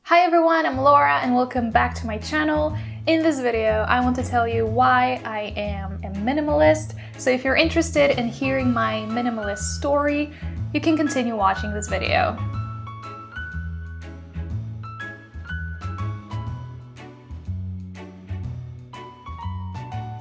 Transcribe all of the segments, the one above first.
Hi everyone, I'm Laura and welcome back to my channel. In this video, I want to tell you why I am a minimalist. So if you're interested in hearing my minimalist story, you can continue watching this video.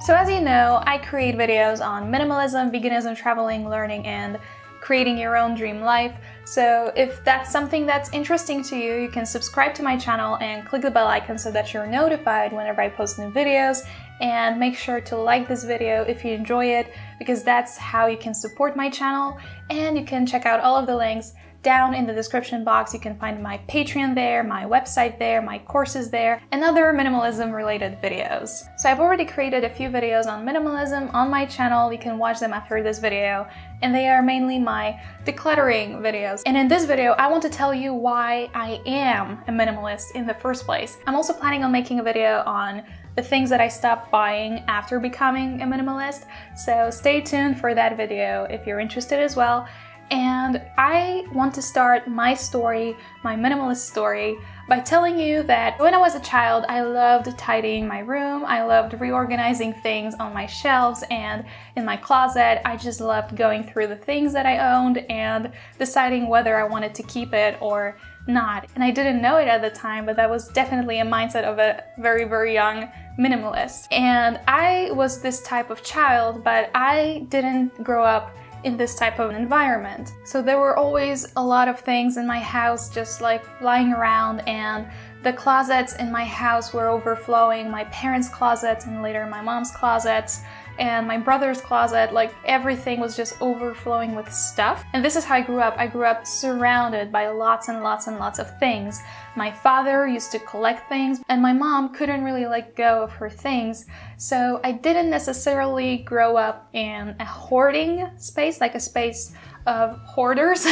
So as you know, I create videos on minimalism, veganism, traveling, learning, and creating your own dream life. So if that's something that's interesting to you, you can subscribe to my channel and click the bell icon so that you're notified whenever I post new videos, and make sure to like this video if you enjoy it, because that's how you can support my channel. And you can check out all of the links down in the description box. You can find my Patreon there, my website there, my courses there, and other minimalism related videos. So I've already created a few videos on minimalism on my channel. You can watch them after this video, and they are mainly my decluttering videos. And in this video, I want to tell you why I am a minimalist in the first place. I'm also planning on making a video on the things that I stopped buying after becoming a minimalist, so stay tuned for that video if you're interested as well. And I want to start my story, my minimalist story, by telling you that when I was a child, I loved tidying my room. I loved reorganizing things on my shelves and in my closet. I just loved going through the things that I owned and deciding whether I wanted to keep it or not. And I didn't know it at the time, but that was definitely a mindset of a very, very young minimalist. And I was this type of child, but I didn't grow up in this type of environment. So there were always a lot of things in my house just like lying around, and the closets in my house were overflowing. My parents' closets and later my mom's closets and my brother's closet, like everything was just overflowing with stuff. And this is how I grew up. I grew up surrounded by lots and lots and lots of things. My father used to collect things, and my mom couldn't really let go of her things. So I didn't necessarily grow up in a hoarding space, like a space of hoarders.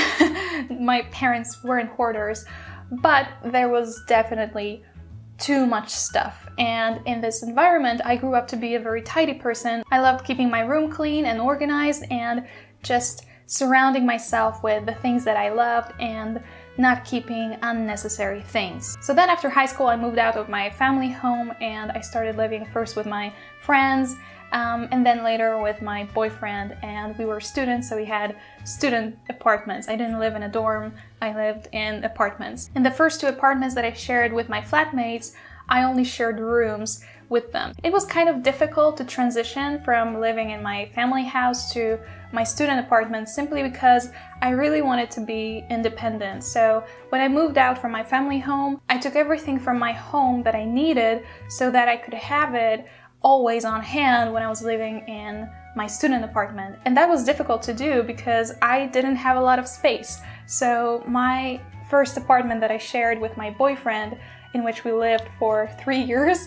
My parents weren't hoarders, but there was definitely too much stuff. And in this environment, I grew up to be a very tidy person. I loved keeping my room clean and organized and just surrounding myself with the things that I loved and not keeping unnecessary things. So then after high school, I moved out of my family home and I started living first with my friends and then later with my boyfriend, and we were students, so we had student apartments. I didn't live in a dorm, I lived in apartments. In the first two apartments that I shared with my flatmates, I only shared rooms with them. It was kind of difficult to transition from living in my family house to my student apartment simply because I really wanted to be independent. So when I moved out from my family home, I took everything from my home that I needed so that I could have it always on hand when I was living in my student apartment. And that was difficult to do because I didn't have a lot of space. So my first apartment that I shared with my boyfriend, in which we lived for 3 years,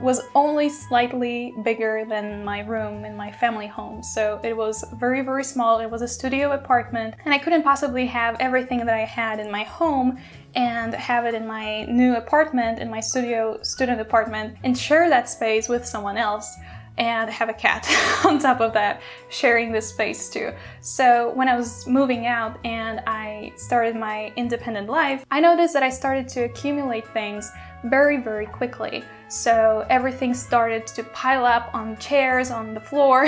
was only slightly bigger than my room in my family home. So it was very, very small. It was a studio apartment, and I couldn't possibly have everything that I had in my home and have it in my new apartment, in my student apartment, and share that space with someone else and have a cat on top of that, sharing this space too. So when I was moving out and I started my independent life, I noticed that I started to accumulate things very, very quickly. So everything started to pile up on chairs, on the floor,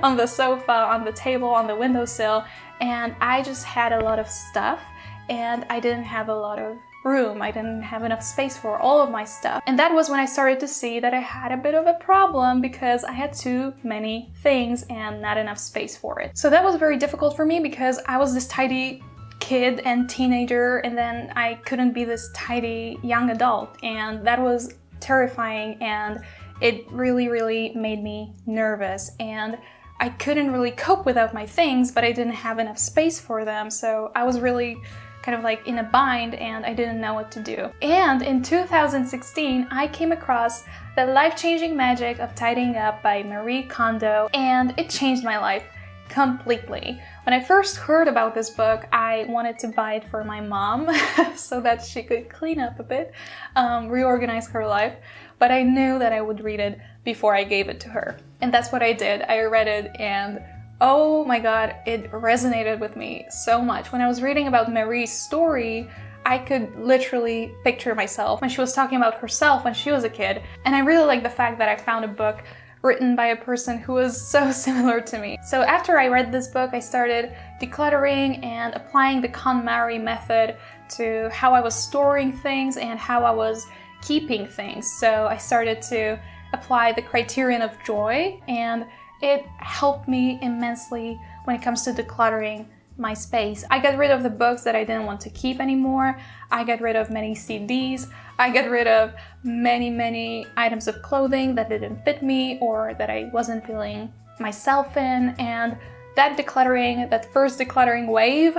on the sofa, on the table, on the windowsill, and I just had a lot of stuff and I didn't have a lot of room. I didn't have enough space for all of my stuff. And that was when I started to see that I had a bit of a problem because I had too many things and not enough space for it. So that was very difficult for me because I was this tidy kid and teenager, and then I couldn't be this tidy young adult, and that was terrifying, and it really, really made me nervous. And I couldn't really cope without my things, but I didn't have enough space for them, so I was really kind of like in a bind and I didn't know what to do. And in 2016, I came across The Life-Changing Magic of Tidying Up by Marie Kondo, and it changed my life completely. When I first heard about this book, I wanted to buy it for my mom so that she could clean up a bit, reorganize her life, but I knew that I would read it before I gave it to her. And that's what I did. I read it and oh my god, it resonated with me so much. When I was reading about Marie's story, I could literally picture myself when she was talking about herself when she was a kid. And I really like the fact that I found a book written by a person who was so similar to me. So after I read this book, I started decluttering and applying the KonMari method to how I was storing things and how I was keeping things. So I started to apply the criterion of joy, and it helped me immensely when it comes to decluttering my space. I got rid of the books that I didn't want to keep anymore. I got rid of many CDs. I got rid of many items of clothing that didn't fit me or that I wasn't feeling myself in. And that decluttering, that first decluttering wave,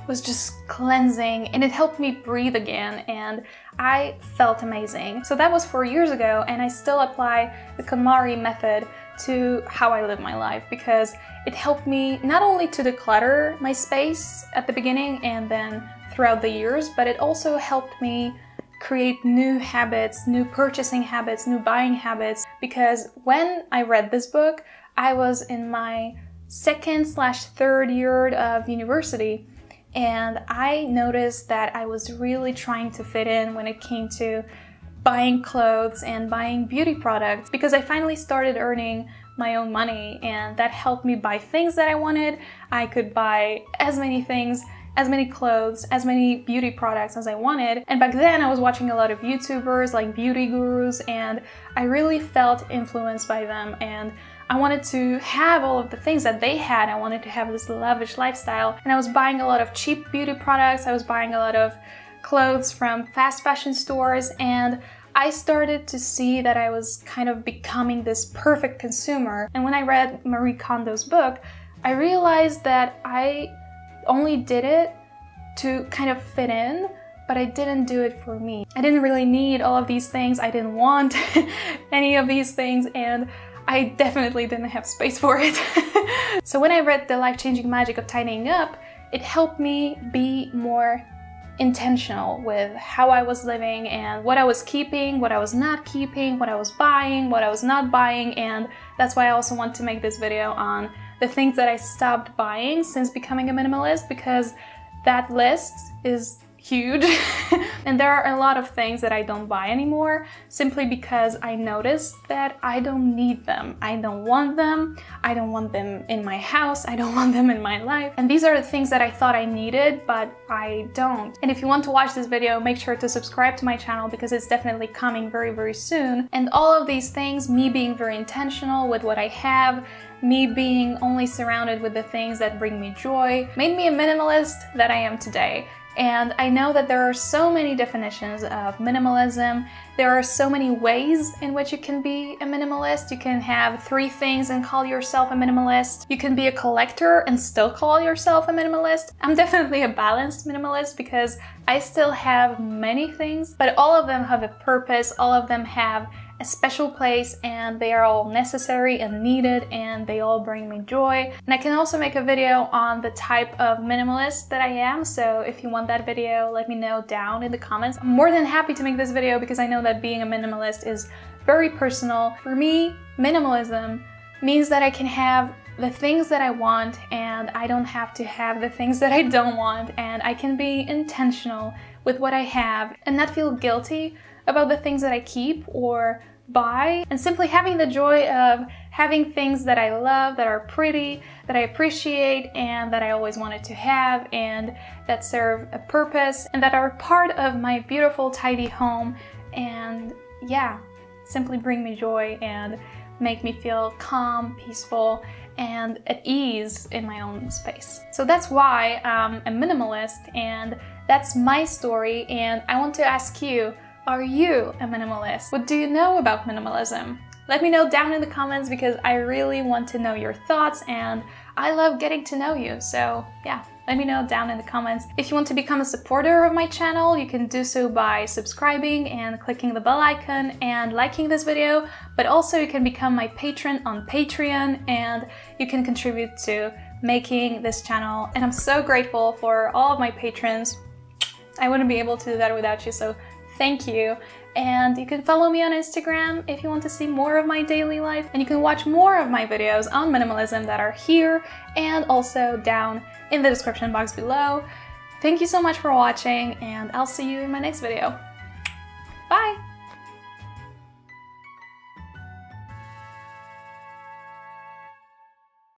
was just cleansing, and it helped me breathe again, and I felt amazing. So that was 4 years ago, and I still apply the KonMari method to how I live my life, because it helped me not only to declutter my space at the beginning and then throughout the years, but it also helped me create new habits, new purchasing habits, new buying habits. Because when I read this book, I was in my second/third year of university, and I noticed that I was really trying to fit in when it came to buying clothes and buying beauty products, because I finally started earning my own money, and that helped me buy things that I wanted. I could buy as many things, as many clothes, as many beauty products as I wanted. And back then I was watching a lot of YouTubers like beauty gurus, and I really felt influenced by them, and I wanted to have all of the things that they had. I wanted to have this lavish lifestyle, and I was buying a lot of cheap beauty products. I was buying a lot of clothes from fast fashion stores, and I started to see that I was kind of becoming this perfect consumer. And when I read Marie Kondo's book, I realized that I only did it to kind of fit in, but I didn't do it for me. I didn't really need all of these things. I didn't want any of these things, and I definitely didn't have space for it. So when I read The Life-Changing Magic of Tidying Up, it helped me be more intentional with how I was living and what I was keeping, what I was not keeping, what I was buying, what I was not buying. And that's why I also want to make this video on the things that I stopped buying since becoming a minimalist, because that list is huge. And there are a lot of things that I don't buy anymore simply because I noticed that I don't need them. I don't want them. I don't want them in my house. I don't want them in my life. And these are the things that I thought I needed, but I don't. And if you want to watch this video, make sure to subscribe to my channel, because it's definitely coming very soon. And all of these things, me being very intentional with what I have, me being only surrounded with the things that bring me joy, made me a minimalist that I am today. And I know that there are so many definitions of minimalism. There are so many ways in which you can be a minimalist. You can have 3 things and call yourself a minimalist. You can be a collector and still call yourself a minimalist. I'm definitely a balanced minimalist because I still have many things, but all of them have a purpose. All of them have a special place, and they are all necessary and needed, and they all bring me joy. And I can also make a video on the type of minimalist that I am, so if you want that video, let me know down in the comments. I'm more than happy to make this video because I know that being a minimalist is very personal. For me, minimalism means that I can have the things that I want, and I don't have to have the things that I don't want, and I can be intentional with what I have and not feel guilty about the things that I keep or buy, and simply having the joy of having things that I love, that are pretty, that I appreciate, and that I always wanted to have, and that serve a purpose, and that are part of my beautiful, tidy home, and yeah, simply bring me joy and make me feel calm, peaceful, and at ease in my own space. So that's why I'm a minimalist, and that's my story, and I want to ask you, are you a minimalist? What do you know about minimalism? Let me know down in the comments, because I really want to know your thoughts, and I love getting to know you. So yeah, let me know down in the comments. If you want to become a supporter of my channel, you can do so by subscribing and clicking the bell icon and liking this video, but also you can become my patron on Patreon, and you can contribute to making this channel. And I'm so grateful for all of my patrons. I wouldn't be able to do that without you, so thank you. And you can follow me on Instagram if you want to see more of my daily life, and you can watch more of my videos on minimalism that are here and also down in the description box below. Thank you so much for watching, and I'll see you in my next video.